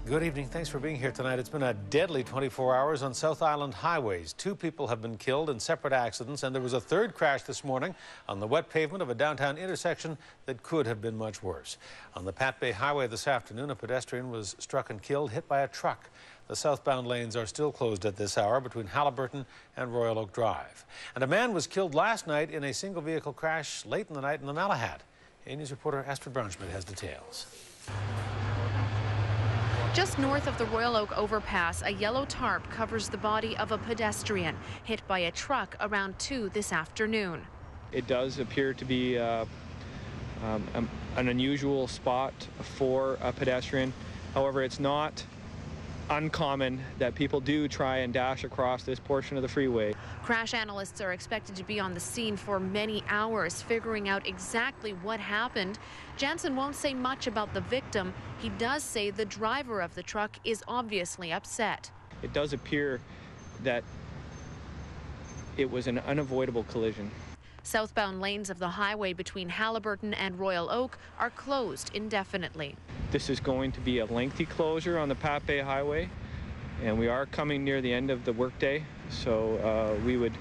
Good evening. Thanks for being here tonight. It's been a deadly 24 hours on South Island highways. 2 people have been killed in separate accidents, and there was a third crash this morning on the wet pavement of a downtown intersection that could have been much worse. On the Pat Bay Highway this afternoon, a pedestrian was struck and killed, hit by a truck. The southbound lanes are still closed at this hour between Haliburton and Royal Oak Drive. And a man was killed last night in a single vehicle crash late in the night in the Malahat. A-News reporter Astrid Brownschmidt has details. Just north of the Royal Oak overpass, a yellow tarp covers the body of a pedestrian hit by a truck around 2 this afternoon. It does appear to be an unusual spot for a pedestrian. However, it's not uncommon that people do try and dash across this portion of the freeway. Crash analysts are expected to be on the scene for many hours, figuring out exactly what happened. Jantzen won't say much about the victim. He does say the driver of the truck is obviously upset. It does appear that it was an unavoidable collision. Southbound lanes of the highway between Haliburton and Royal Oak are closed indefinitely. This is going to be a lengthy closure on the Pat Bay Highway, and we are coming near the end of the workday, so we would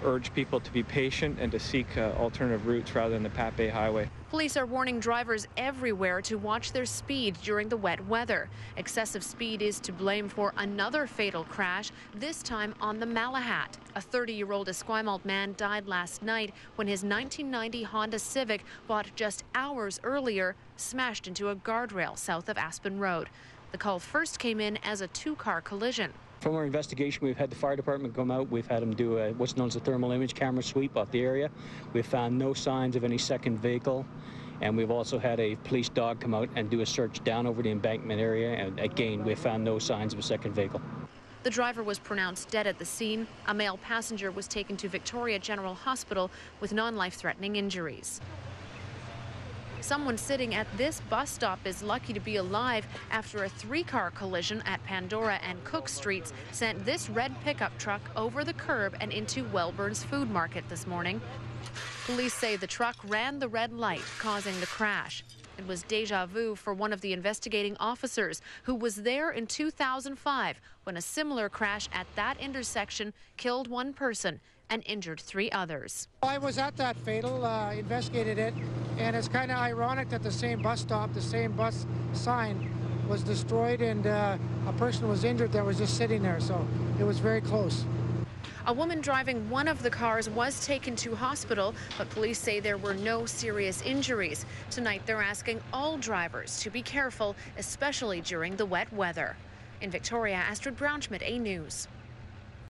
urge people to be patient and to seek alternative routes rather than the Pat Bay Highway. Police are warning drivers everywhere to watch their speed during the wet weather. Excessive speed is to blame for another fatal crash, this time on the Malahat. A 30-year-old Esquimalt man died last night when his 1990 Honda Civic, bought just hours earlier, smashed into a guardrail south of Aspen Road. The call first came in as a 2-car collision. From our investigation, we've had the fire department come out. We've had them do what's known as a thermal image camera sweep off the area. We've found no signs of any second vehicle, and we've also had a police dog come out and do a search down over the embankment area, and again, we've found no signs of a second vehicle. The driver was pronounced dead at the scene. A male passenger was taken to Victoria General Hospital with non-life-threatening injuries. Someone sitting at this bus stop is lucky to be alive after a 3-car collision at Pandora and Cook Streets sent this red pickup truck over the curb and into Wellburn's Food Market this morning. Police say the truck ran the red light, causing the crash. It was déjà vu for one of the investigating officers who was there in 2005 when a similar crash at that intersection killed 1 person and injured 3 others. I was at that fatal, investigated it, and it's kind of ironic that the same bus stop, the same bus sign was destroyed, and a person was injured that was just sitting there, so it was very close. A woman driving one of the cars was taken to hospital, but police say there were no serious injuries. Tonight, they're asking all drivers to be careful, especially during the wet weather. In Victoria, Astrid Brownschmidt, A-News.